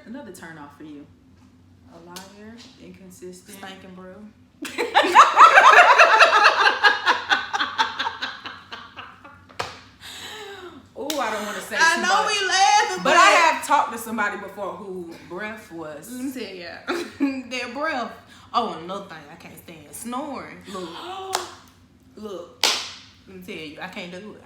another turn off for you? A liar, inconsistent, stinking bro. Oh, I don't want to say I too know much. we laughing, But I have talked to somebody before who breath was. Let me tell you, their breath. Oh, and another thing I can't stand, snoring. Look, let me tell you, I can't do it.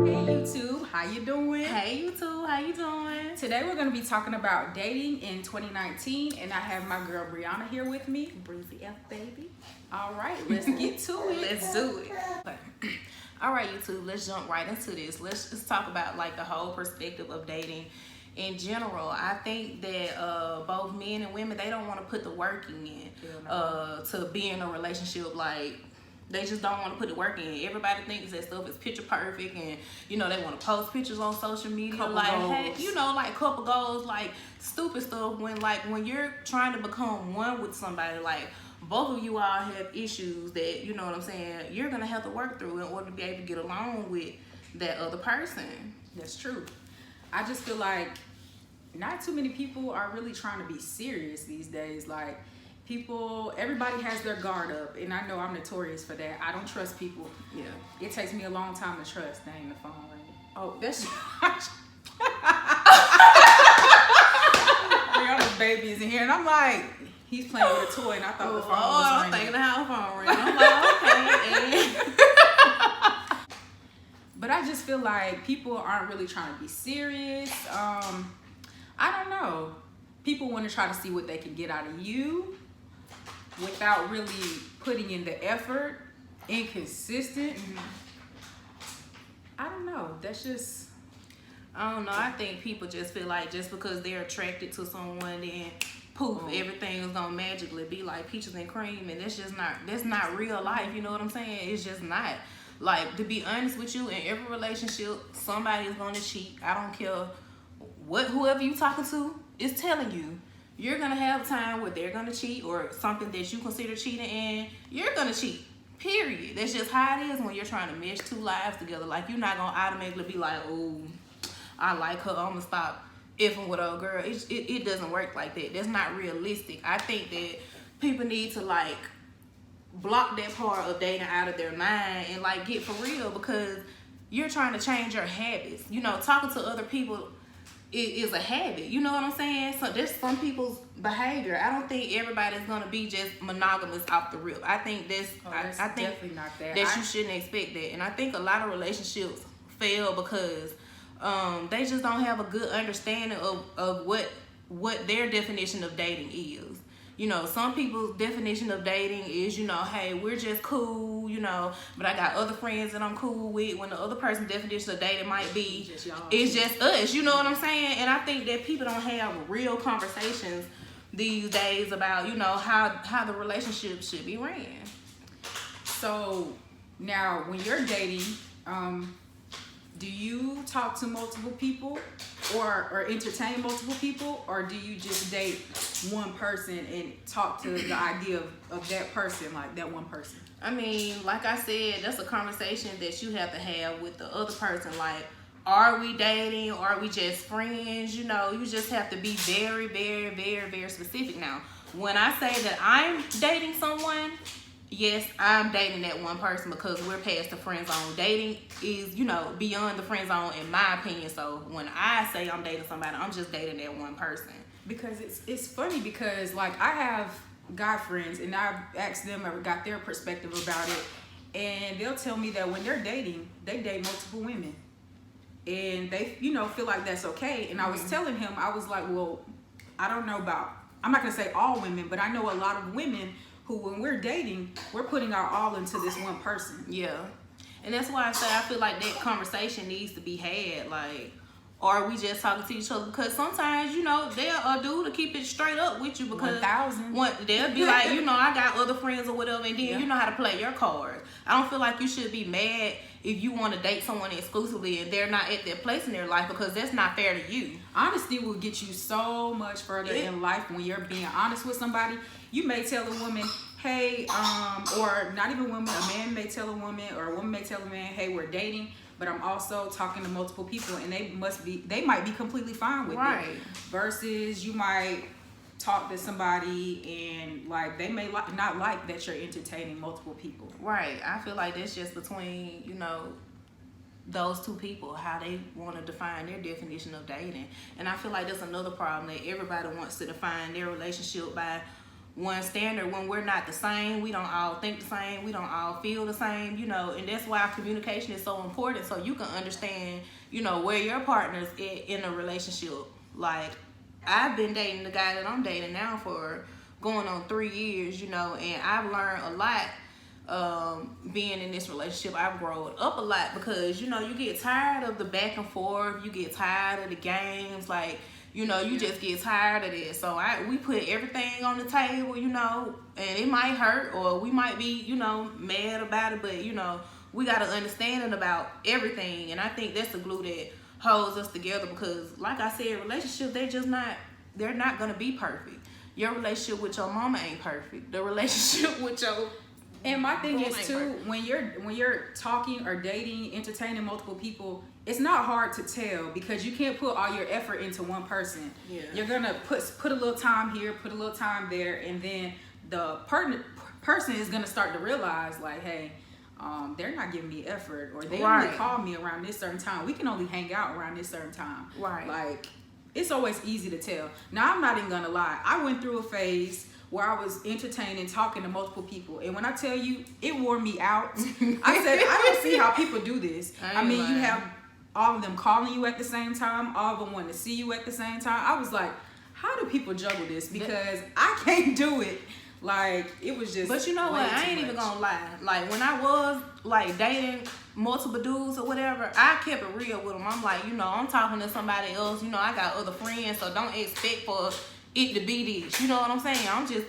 Hey YouTube, how you doing? Hey YouTube, how you doing? Today we're going to be talking about dating in 2019, and I have my girl Brianna here with me. Breezy F baby. All right, let's get to it. Let's do it. Okay. All right, YouTube, let's jump right into this. Let's just talk about like the whole perspective of dating in general. I think that both men and women, they don't want to put the work in to be in a relationship. Like, they just don't want to put the work in. Everybody thinks that stuff is picture perfect, and you know, they want to post pictures on social media, Couple like goals. hey, you know, like couple goals, like stupid stuff. When you're trying to become one with somebody, like both of you all have issues that, you know what I'm saying, you're gonna have to work through in order to be able to get along with that other person. That's true. I just feel like not too many people are really trying to be serious these days. Like, everybody has their guard up, and I know I'm notorious for that. I don't trust people. Yeah. It takes me a long time to trust. Dang, the phone ringing. Oh, that's Brianna's baby is in here, and I'm like, he's playing with a toy, and I thought the phone was I'm ringing. thinking how the phone ring. I'm like, okay. But I just feel like people aren't really trying to be serious. I don't know. People want to try to see what they can get out of you without really putting in the effort. Inconsistent. I don't know. That's just... I don't know. I think people just feel like just because they're attracted to someone, then poof, everything is gonna magically be like peaches and cream, and that's not real life. You know what I'm saying? It's just not. Like, to be honest with you, in every relationship, somebody is gonna cheat. I don't care whoever you talking to is telling you. You're gonna have a time where they're gonna cheat, or something that you consider cheating, and you're gonna cheat. Period. That's just how it is when you're trying to mesh two lives together. Like, you're not gonna automatically be like, oh, I like her, I'm gonna stop effing with her girl. It doesn't work like that. That's not realistic. I think that people need to like block that part of dating out of their mind and like get for real, because you're trying to change your habits. You know, talking to other people is a habit. You know what I'm saying? So there's some people's behavior. I don't think everybody's gonna be just monogamous off the rip. I think that's I think definitely not that. You shouldn't expect that. And I think a lot of relationships fail because they just don't have a good understanding of what their definition of dating is. You know, some people's definition of dating is, you know, hey, we're just cool, you know, but I got other friends that I'm cool with. When the other person's definition of dating might be, it's just us, you know what I'm saying? And I think that people don't have real conversations these days about, you know, how the relationship should be ran. So now, when you're dating, do you talk to multiple people or entertain multiple people, or do you just date one person and talk to the idea of that person, like that one person? I mean, like I said, that's a conversation that you have to have with the other person. Like, are we dating, or are we just friends? You know, you just have to be very, very, very, very specific. Now, when I say that I'm dating someone, yes, I'm dating that one person, because we're past the friend zone. Dating is, you know, beyond the friend zone in my opinion. So when I say I'm dating somebody, I'm just dating that one person. Because it's funny, because like I have guy friends, and I've asked them or got their perspective about it, and they'll tell me that when they're dating, they date multiple women, and they, you know, feel like that's okay. And I was telling him, I was like, well, I don't know about, I'm not gonna say all women, but I know a lot of women who, when we're dating, we're putting our all into this one person. Yeah. And that's why I say I feel like that conversation needs to be had. Like, are we just talking to each other? Because sometimes, you know, they'll do to keep it straight up with you, because 1,000. They'll be like, you know, I got other friends or whatever, and then you know how to play your cards. I don't feel like you should be mad if you want to date someone exclusively and they're not at that place in their life, because that's not fair to you. Honesty will get you so much further in life when you're being honest with somebody. You may tell a woman, hey, or not even a woman, a man may tell a woman, or a woman may tell a man, hey, we're dating, but but I'm also talking to multiple people, and they might be completely fine with it. Versus you might talk to somebody and like they may not like that you're entertaining multiple people. Right. I feel like that's just between, you know, those two people, how they want to define their definition of dating. And I feel like that's another problem, that everybody wants to define their relationship by one standard when we're not the same. We don't all think the same. We don't all feel the same, you know, and that's why communication is so important, so you can understand, you know, where your partner's in a relationship. Like, I've been dating the guy that I'm dating now for going on 3 years, you know, and I've learned a lot being in this relationship. I've grown up a lot because, you know, you get tired of the back and forth, you get tired of the games, like, you know, you just get tired of this. So we put everything on the table, you know, and it might hurt or we might be, you know, mad about it, but, you know, we got an understanding about everything. And I think that's the glue that holds us together, because like I said, relationships, they're not gonna be perfect. Your relationship with your mama ain't perfect. The relationship with your And my thing is too, when you're talking or dating, entertaining multiple people, it's not hard to tell because you can't put all your effort into one person. Yeah. You're gonna put a little time here, put a little time there, and then the person is gonna start to realize like, hey, they're not giving me effort, or they only call me around this certain time. We can only hang out around this certain time. Right. Like, it's always easy to tell. Now, I'm not even gonna lie. I went through a phase where I was entertaining, talking to multiple people, and when I tell you, it wore me out. I said, I don't see how people do this. I mean, you have all of them calling you at the same time, all of them wanting to see you at the same time. I was like, how do people juggle this? Because I can't do it. Like, it was just. But you know what? I ain't even gonna lie. Like, when I was like dating multiple dudes or whatever, I kept it real with them. I'm like, you know, I'm talking to somebody else. You know, I got other friends, so don't expect for it to be this. You know what I'm saying? I'm just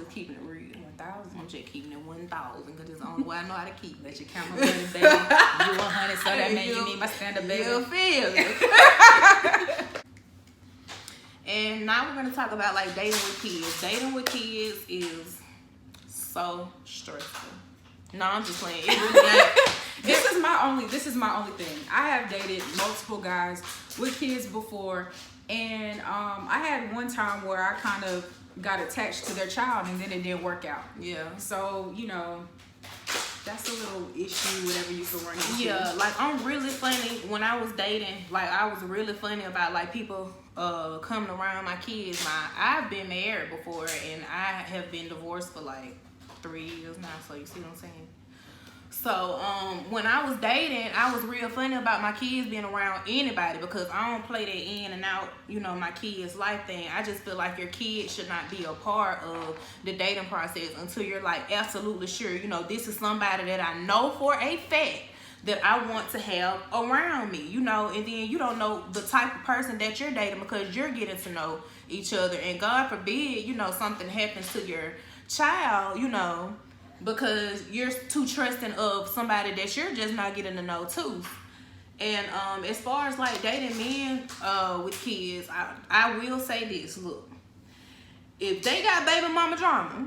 keeping it real. 1,000. I'm just keeping it 1,000 because it's the only way I know how to keep it. Let you count my money, baby. You 100, so that means you need my standard, baby. You feel it. And now we're going to talk about like dating with kids. Dating with kids is so stressful. No, I'm just playing. It really ain't. This is my only thing. I have dated multiple guys with kids before, and I had one time where I kind of got attached to their child, and then it didn't work out. Yeah. So, you know, that's a little issue, whatever you can run into. Yeah, like I'm really funny when I was dating. Like I was really funny about like people coming around my kids. I've been married before, and I have been divorced for like 3 years now. So you see what I'm saying? So when I was dating, I was real funny about my kids being around anybody, because I don't play that in and out, you know, my kids' life thing. I just feel like your kids should not be a part of the dating process until you're like absolutely sure, you know, this is somebody that I know for a fact that I want to have around me, you know. And then you don't know the type of person that you're dating because you're getting to know each other, and God forbid, you know, something happens to your child, you know, because you're too trusting of somebody that you're just not getting to know too. And as far as like dating men with kids, I will say this. Look, if they got baby mama drama,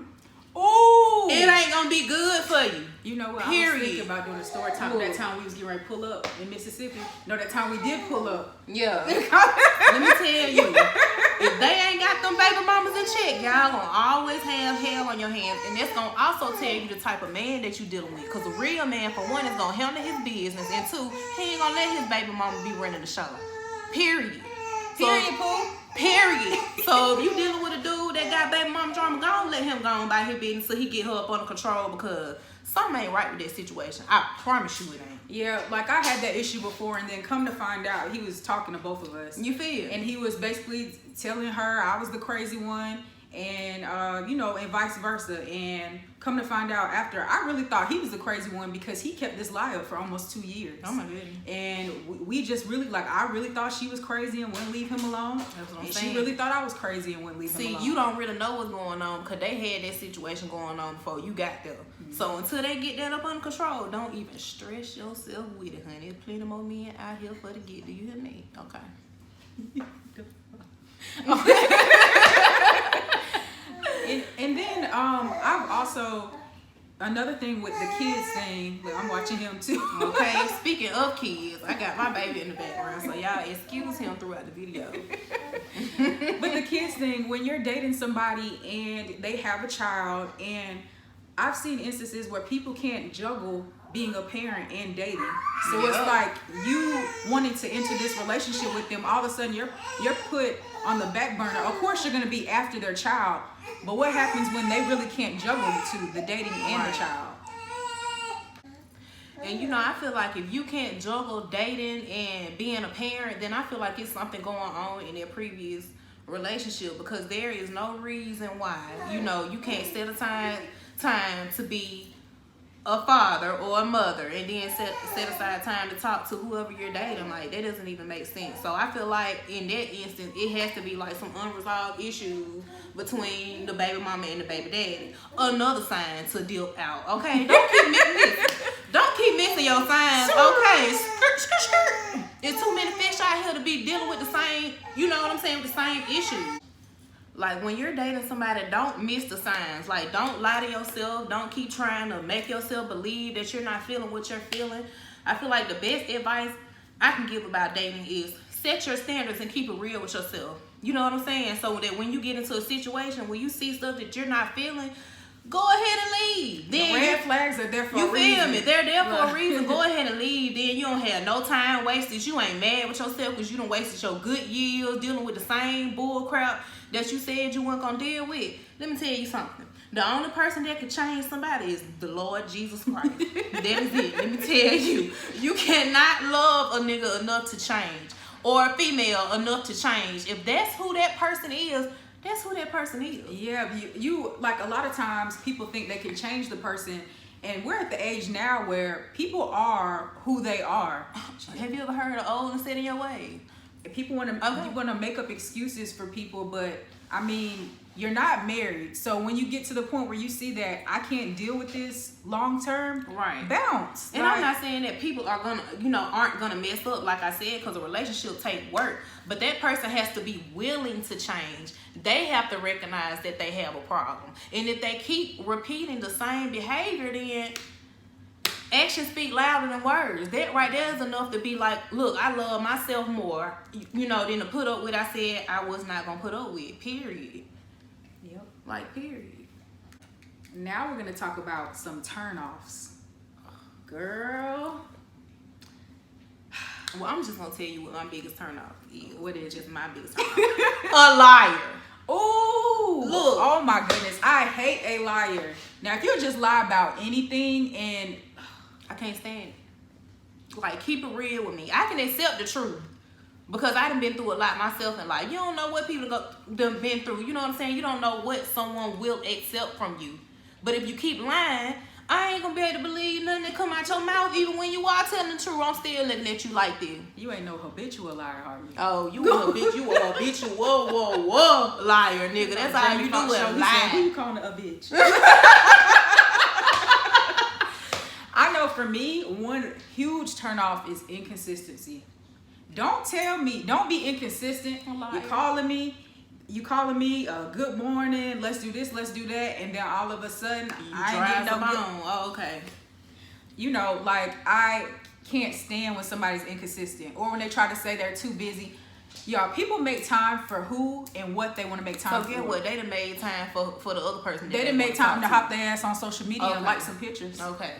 ooh, it ain't gonna be good for you. You know what? Period. I was thinking about doing a story time. That time we was getting ready to pull up in Mississippi. No, that time we did pull up. Yeah. Let me tell you, if they ain't got them baby mamas in check, y'all gonna always have hell on your hands. And that's gonna also tell you the type of man that you dealing with. Because a real man, for one, is gonna handle his business. And two, he ain't gonna let his baby mama be running the show. Period. Period, Pooh. Period. So if you dealing with a dude that got baby mama drama, go let him go on by his business so he get her up under control, because something ain't right with that situation. I promise you it ain't. Yeah, like I had that issue before, and then come to find out, he was talking to both of us. You feel? And he was basically telling her I was the crazy one, and you know, and vice versa. And come to find out after, I really thought he was the crazy one because he kept this lie up for almost 2 years. Oh my goodness. And we just really, like, I really thought she was crazy and wouldn't leave him alone. That's what I'm saying. She really thought I was crazy and wouldn't leave him alone. See, you don't really know what's going on because they had that situation going on before you got there. Mm-hmm. So until they get that up under control, don't even stress yourself with it, honey. There's plenty more men out here for to get. Do you hear me? Okay. And then I've also Another thing with the kids thing, look, I'm watching him too. Okay, speaking of kids, I got my baby in the background, so y'all excuse him throughout the video. But the kids thing, when you're dating somebody and they have a child, and I've seen instances where people can't juggle being a parent and dating. So it's like you wanting to enter this relationship with them, all of a sudden you're put on the back burner. Of course you're going to be after their child, but what happens when they really can't juggle the two, the dating and the child? And you know, I feel like if you can't juggle dating and being a parent, then I feel like it's something going on in their previous relationship, because there is no reason why, you know, you can't set a time to be a father or a mother and then set aside time to talk to whoever you're dating. Like, that doesn't even make sense. So I feel like in that instance, it has to be like some unresolved issues between the baby mama and the baby daddy. Another sign to deal out. Okay, don't keep missing your signs. Okay, it's too many fish out here to be dealing with the same, you know what I'm saying, with the same issue. Like, when you're dating somebody, don't miss the signs. Like, don't lie to yourself. Don't keep trying to make yourself believe that you're not feeling what you're feeling. I feel like the best advice I can give about dating is set your standards and keep it real with yourself. You know what I'm saying? So that when you get into a situation where you see stuff that you're not feeling, go ahead and leave. Then the red flags are there for a reason. You feel me? They're there for a reason. Go ahead and leave. Then you don't have no time wasted. You ain't mad with yourself because you done wasted your good years dealing with the same bull crap that you said you weren't gonna deal with. Let me tell you something. The only person that can change somebody is the Lord Jesus Christ. That is it. Let me tell you. You cannot love a nigga enough to change, or a female enough to change. If that's who that person is, that's who that person is. Yeah, you like, a lot of times people think they can change the person, and we're at the age now where people are who they are. Have you ever heard of old and set in your way? People want to make up excuses for people, but I mean, you're not married. So when you get to the point where you see that I can't deal with this long term, right, bounce. And I'm not saying that people are gonna, you know, aren't gonna mess up, like I said, because a relationship take work. But that person has to be willing to change. They have to recognize that they have a problem. And if they keep repeating the same behavior, then actions speak louder than words. That right there is enough to be like, look, I love myself more, you know, than to put up with I said I was not gonna put up with. Period. Yep. Like, period. Now we're gonna talk about some turnoffs. Girl. Well, I'm just gonna tell you what my biggest turnoff is. What is just my biggest turnoff? A liar. Ooh, look. Oh my goodness, I hate a liar. Now, if you just lie about anything, and I can't stand it. Like, keep it real with me. I can accept the truth because I done been through a lot myself in life. You don't know what people done been through. You know what I'm saying? You don't know what someone will accept from you. But if you keep lying, I ain't gonna be able to believe nothing that come out your mouth. Even when you are telling the truth, I'm still looking at you like this. You ain't no habitual liar, are you? Oh, you a bitch. You a habitual, whoa, liar, nigga. That's how you do it, lie. Who you calling a bitch? I know for me, one huge turnoff is inconsistency. Don't be inconsistent. You calling me, good morning, let's do this, let's do that, and then all of a sudden, I ain't getting no good. Oh, okay. You know, like, I can't stand when somebody's inconsistent, or when they try to say they're too busy. Y'all, people make time for who and what they want to make time for. So get what? They done made time for the other person. They done made time to hop their ass on social media and like some pictures. Okay.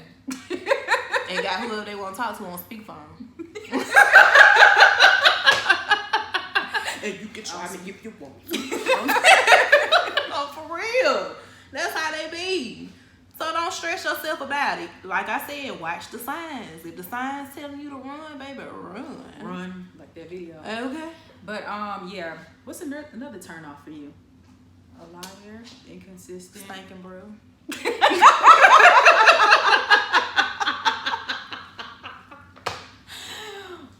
And got whoever they want to talk to on speakerphone. And you can try me if you want. Oh, for real. That's how they be. So don't stress yourself about it. Like I said, watch the signs. If the signs telling you to run, baby, run. Run, like that video. Okay. But yeah. What's another turn off for you? A liar, inconsistent, Stinking bro.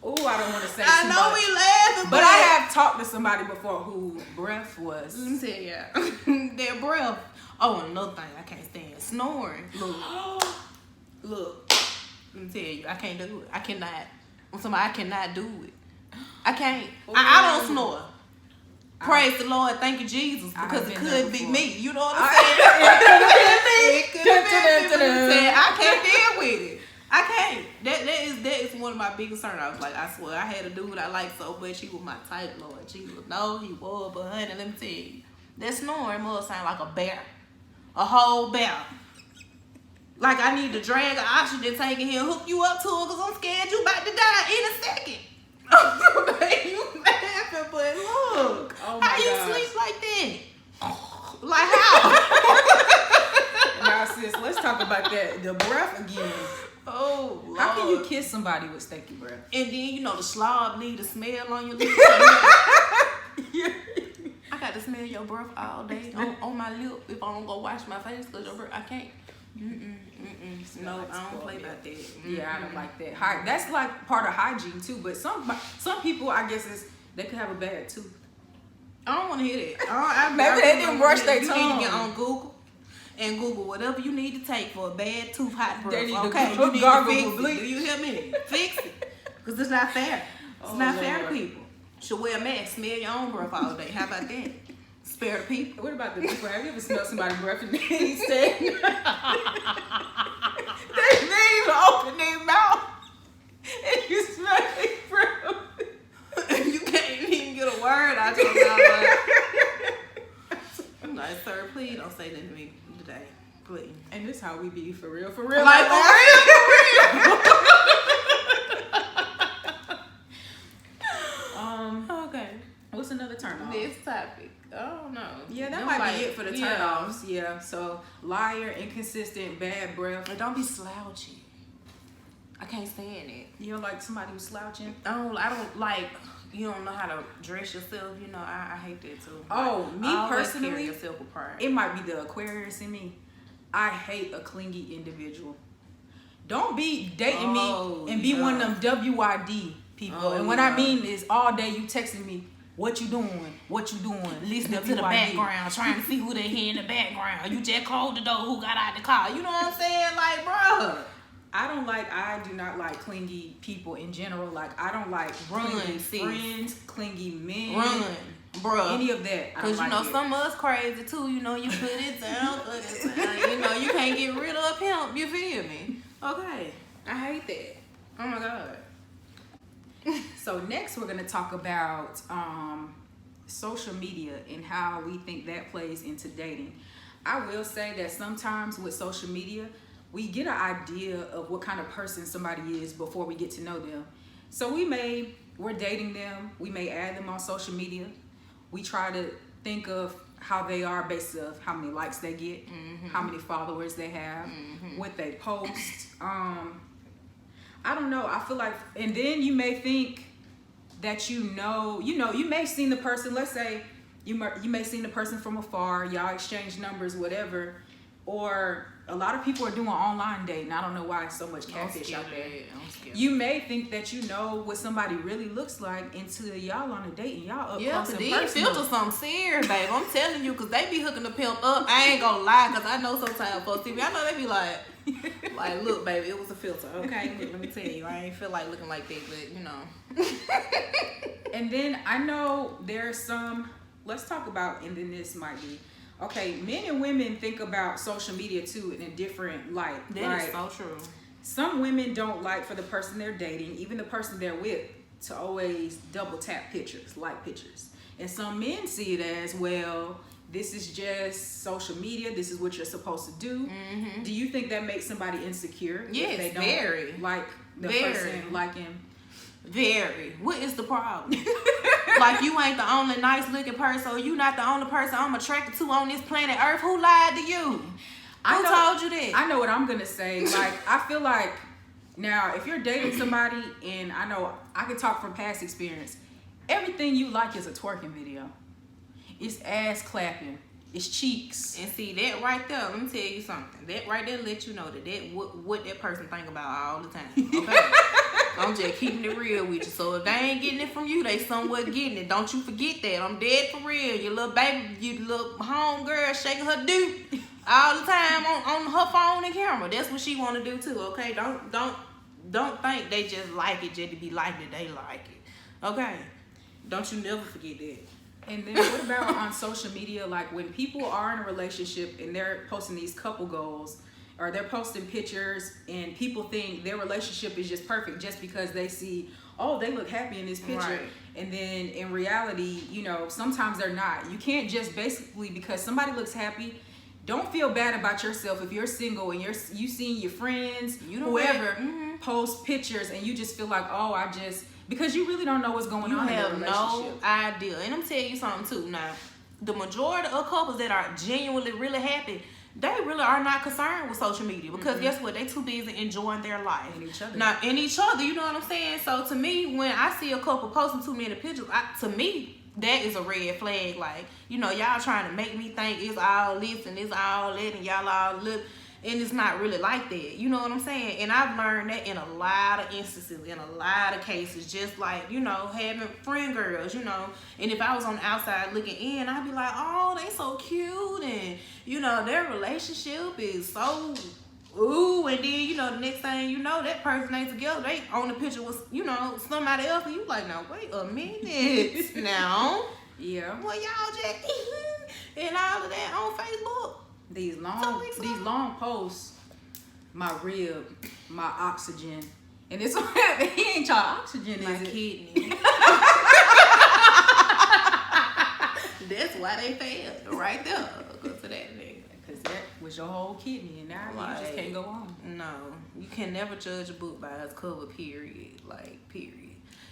Ooh, I don't want to say I too know much. we laughing, But I have talked to somebody before who breath was. Let me tell you, their breath. Oh, another thing I can't stand, snoring. Look. Let me tell you, I can't do it. I cannot. I'm somebody, I cannot do it. I can't. I don't snore. Praise the Lord, thank you, Jesus, because it could be me. You know what I'm saying? It could have been me. I can't deal with it. I can't. That is one of my biggest turn-offs. Like, I swear, I had a dude I liked so much. He was my type, Lord Jesus. No, he was, but honey, let me tell you, that snoring must sound like a bear, a whole bear. Like I need to drag an oxygen tank in here, hook you up to it, cause I'm scared you about to die in a second. You laughing, but look, how you sleep like that? Like how? Now, sis, let's talk about that. The breath again. Oh, Lord. How can you kiss somebody with stinky breath? And then you know the slob leave the smell on your lips. I got to smell your breath all day on my lip if I don't go wash my face, cause your breath, I can't. No, I don't play about that. Yeah, I don't like that. That's like part of hygiene too. But some people, I guess, they could have a bad tooth. I don't want to hear that. Maybe they didn't brush their tongue. You need to get on Google and Google whatever you need to take for a bad tooth, hot breath. You need to fix it. Do you hear me? Fix it, because it's not fair. It's not fair to people. Should wear a mask, smell your own breath all day. How about that? Spare the people. What about the people? Have you ever smelled somebody's breath and they said they didn't even open their mouth and you smell their breath? You can't even get a word out your mouth. I'm like, sir, please don't say that to me today, please. And this how we be for real, Like for real. Okay. What's another turn off? Next topic. Oh no. Yeah, that might be it for the turn offs. Yeah. So liar, inconsistent, bad breath. But don't be slouchy. I can't stand it. You don't like somebody who's slouching? I don't like, you don't know how to dress yourself. You know, I hate that too. Oh, me personally, carry yourself with pride. It might be the Aquarius in me. I hate a clingy individual. Don't be dating me and be one of them WID people. And what I mean is all day you texting me, what you doing? What you doing? Listening to the background, trying to see who they hear in the background. You just closed the door, who got out the car? You know what I'm saying? Like, bruh. I do not like clingy people in general. Like, I don't like clingy friends, clingy men. Run, bruh. Any of that. Because, you know, some of us crazy too. You know, you put it down, You know, you can't get rid of him. You feel me? Okay. I hate that. Oh, my God. So next we're going to talk about social media and how we think that plays into dating. I will say that sometimes with social media, we get an idea of what kind of person somebody is before we get to know them. So we're dating them, we may add them on social media. We try to think of how they are based on how many likes they get, how many followers they have, what they post. I don't know. I feel like, and then you may think that you may have seen the person. Let's say you may have seen the person from afar. Y'all exchange numbers, whatever. Or a lot of people are doing online dating. I don't know why so much catfish out there. You may think that you know what somebody really looks like until y'all on a date and y'all up close and personal. These filters something serious, babe. I'm telling you, because they be hooking the pimp up. I ain't gonna lie, because I know sometimes folks see me. I know they be like, look, baby, it was a filter, okay? Let me tell you, I ain't feel like looking like that, but you know. And then I know there's some, let's talk about, and then this might be, okay, men and women think about social media too in a different light. That is so true. Some women don't like for the person they're dating, even the person they're with, to always double tap pictures, like pictures. And some men see it as, well, this is just social media. This is what you're supposed to do. Do you think that makes somebody insecure? Yes, if they don't very. Like the person liking. Very. What is the problem? Like, you ain't the only nice looking person, or you not the only person I'm attracted to on this planet Earth. Who lied to you? Who told you that? I know what I'm gonna say. Like, I feel like now if you're dating somebody, and I know I can talk from past experience, everything you like is a twerking video. It's ass clapping. It's cheeks. And see, that right there, let me tell you something. That right there let you know that what that person think about all the time. Okay? I'm just keeping it real with you. So if they ain't getting it from you, they somewhat getting it. Don't you forget that. I'm dead for real. Your little baby, your little home girl shaking her dude all the time on her phone and camera. That's what she want to do too. Okay? Don't think they just like it just to be like it. They like it. Okay? Don't you never forget that. And then what about on social media? Like when people are in a relationship and they're posting these couple goals, or they're posting pictures, and people think their relationship is just perfect just because they see, oh, they look happy in this picture. Right. And then in reality, you know, sometimes they're not. You can't just basically, because somebody looks happy, don't feel bad about yourself if you're single and you seeing your friends, whoever, post pictures, and you just feel like, oh, because you really don't know what's going on in the relationship. You have no idea. And I'm telling you something too. Now, the majority of couples that are genuinely really happy, they really are not concerned with social media, because guess what? They too busy enjoying their life. And each other. Now, in each other, you know what I'm saying? So to me, when I see a couple posting too many pictures, to me, that is a red flag. Like, you know, y'all trying to make me think it's all this and it's all that and y'all all look, and it's not really like that. You know what I'm saying? And I've learned that in a lot of instances, in a lot of cases, just like, you know, having friend girls, you know, and if I was on the outside looking in, I'd be like, oh, they so cute, and, you know, their relationship is so, ooh, and then, you know, the next thing you know, that person ain't together, they on the picture with, you know, somebody else, and you like, now, wait a minute, now. Yeah. Well, y'all just, and all of that on Facebook. These long posts, my rib, my oxygen, and it's he ain't y'all oxygen, My is it? kidney. That's why they failed right there. Because of that nigga. Because that was your whole kidney, and now you just can't go on. No, you can never judge a book by its cover. Period. Like period.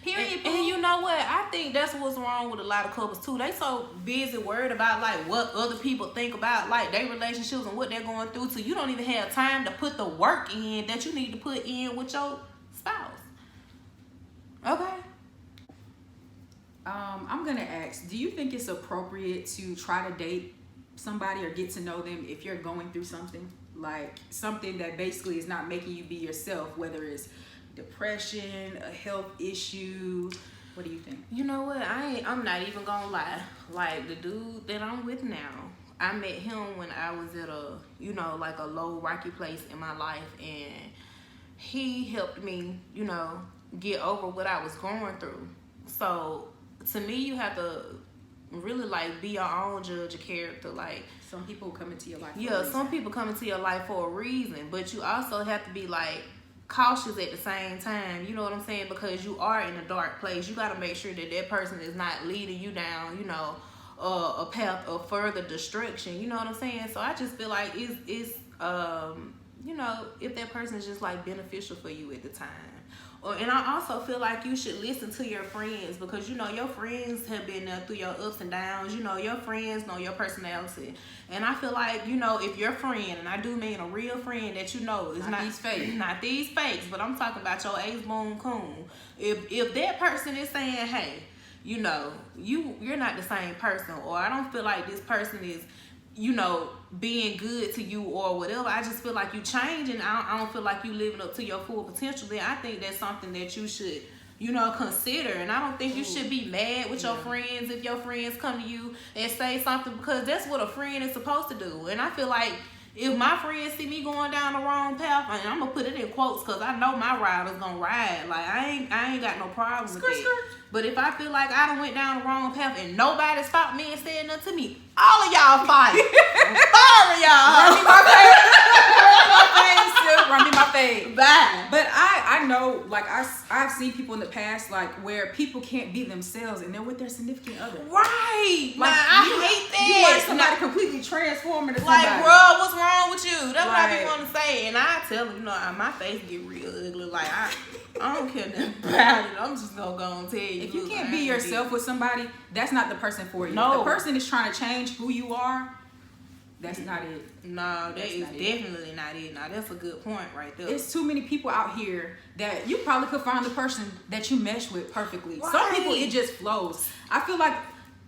Period. And you know what? I think that's what's wrong with a lot of couples too. They so busy worried about like what other people think about like their relationships and what they're going through, so you don't even have time to put the work in that you need to put in with your spouse. Okay. I'm gonna ask, do you think it's appropriate to try to date somebody or get to know them if you're going through something? Like something that basically is not making you be yourself, whether it's depression, a health issue. What do you think? You know what? I'm not even gonna lie. Like the dude that I'm with now, I met him when I was at a, you know, like a low rocky place in my life, and he helped me, you know, get over what I was going through. So to me, you have to really like be your own judge of character. Like some people come into your life. Some people come into your life for a reason, but you also have to be like cautious at the same time, you know what I'm saying, because you are in a dark place. You got to make sure that that person is not leading you down, you know, a path of further destruction, you know what I'm saying. So I just feel like it's you know, if that person is just like beneficial for you at the time. And I also feel like you should listen to your friends, because you know your friends have been there through your ups and downs. You know your friends know your personality, and I feel like, you know, if your friend, and I do mean a real friend that you know is not these fakes, not these fakes, but I'm talking about your ace boom coon. If that person is saying, hey, you know, you're not the same person, or I don't feel like this person is, you know, being good to you or whatever, I just feel like you changing. I don't feel like you living up to your full potential. Then I think that's something that you should, you know, consider. And I don't think you should be mad with your friends if your friends come to you and say something, because that's what a friend is supposed to do. And I feel like if my friends see me going down the wrong path, and I'm gonna put it in quotes because I know my ride is gonna ride. Like I ain't got no problem with it. But if I feel like I done went down the wrong path and nobody stopped me and said nothing to me, all of y'all fight. I'm sorry, y'all. Run me my face. Run me my face. Bye. But I know, like I've seen people in the past, like where people can't be themselves and they're with their significant other. Right. Like I hate that. You watch somebody completely transform into somebody. Like, bro, what's wrong with you? That's what I be want to say. And I tell them, you know, my face get real ugly. Like I don't care nothing about it. I'm just gonna go and tell you. If you can't be yourself with somebody, that's not the person for you. No. If the person is trying to change who you are, that's not it. No, that is definitely not it. Now that's a good point right there. There's too many people out here that you probably could find the person that you mesh with perfectly. Right. Some people, it just flows. I feel like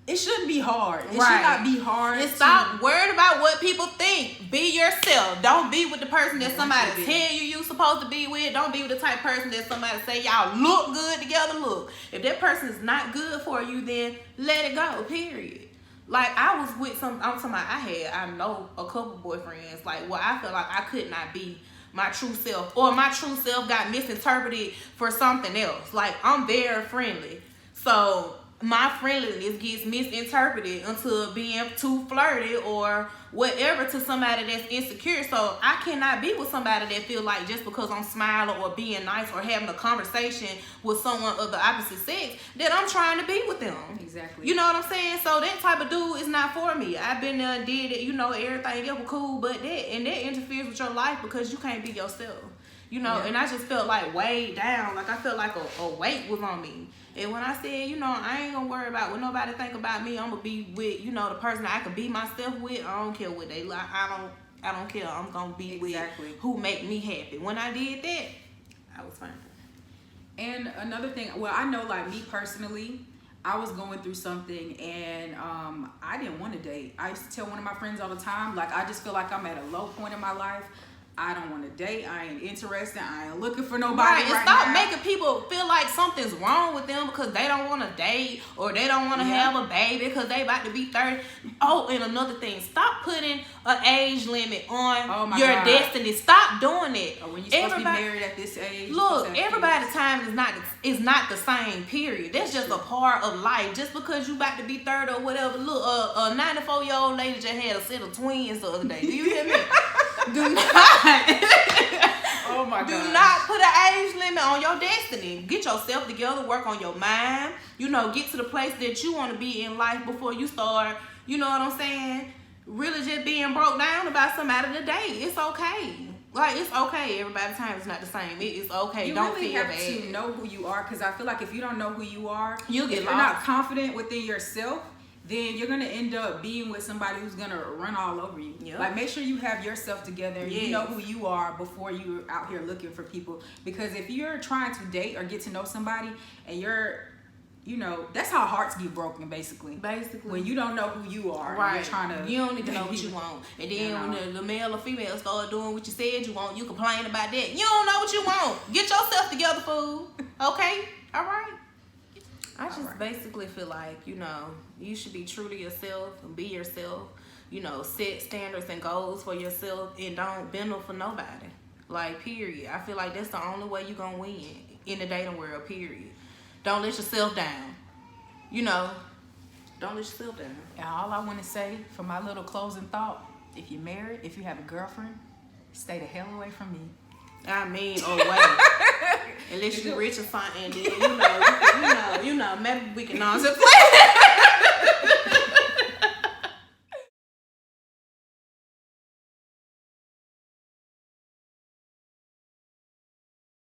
it shouldn't be hard. It should Right. not be hard. And stop worrying about what people think. Be yourself. Don't be with the person that somebody tell you supposed to be with. Don't be with the type of person that somebody say y'all look good together. Look, if that person is not good for you, then let it go. Period. Like I was with I'm talking about, I know a couple boyfriends like where I felt like I could not be my true self, or my true self got misinterpreted for something else. Like I'm very friendly, so my friendliness gets misinterpreted into being too flirty or whatever to somebody that's insecure. So I cannot be with somebody that feel like just because I'm smiling or being nice or having a conversation with someone of the opposite sex that I'm trying to be with them. Exactly. You know what I'm saying? So that type of dude is not for me. I've been there and did it, you know, everything else was cool, but that interferes with your life because you can't be yourself. You know, and I just felt like weighed down. Like I felt like a weight was on me. And when I said, you know, I ain't gonna worry about what nobody think about me. I'm gonna be with, you know, the person that I can be myself with. I don't care what they like. I don't care. I'm gonna be with who make me happy. When I did that, I was fine. And another thing, well, I know like me personally, I was going through something and I didn't want to date. I used to tell one of my friends all the time, like I just feel like I'm at a low point in my life. I don't want to date. I ain't interested. I ain't looking for nobody right and stop making people feel like something's wrong with them because they don't want to date or they don't want to have a baby because they about to be 30. Oh, and another thing, stop putting an age limit on your destiny. Stop doing it. Or when you're supposed to be married at this age. Look, everybody's time is not the same, period. That's just a part of life. Just because you about to be 30 or whatever. Look, a 94-year-old lady just had a set of twins the other day. Do you hear me? Do not. Oh my God. Do not put an age limit on your destiny. Get yourself together, work on your mind, you know, get to the place that you want to be in life before you start, you know what I'm saying? Really just being broke down about somebody today. It's okay. Like, it's okay. Everybody's time is not the same. It is okay. You don't really feel have bad. to know who you are, because I feel like if you don't know who you are, you'll get if lost. You're not confident within yourself, then you're going to end up being with somebody who's going to run all over you. Yep. Like, make sure you have yourself together and you know who you are before you're out here looking for people. Because if you're trying to date or get to know somebody and you're, you know, that's how hearts get broken, basically. When you don't know who you are. Right. You're trying to... You don't even know what you want. And then when the male or female start doing what you said you want, you complain about that. You don't know what you want. Get yourself together, fool. Okay? All right? I just basically feel like, you know, you should be true to yourself and be yourself. You know, set standards and goals for yourself and don't bend for nobody. Like, period. I feel like that's the only way you're going to win in the dating world, period. Don't let yourself down. You know, don't let yourself down. And all I want to say for my little closing thought, if you're married, if you have a girlfriend, stay the hell away from me. I mean, wait. Unless you're rich or something, then you know, maybe we can. No, I'm just playing.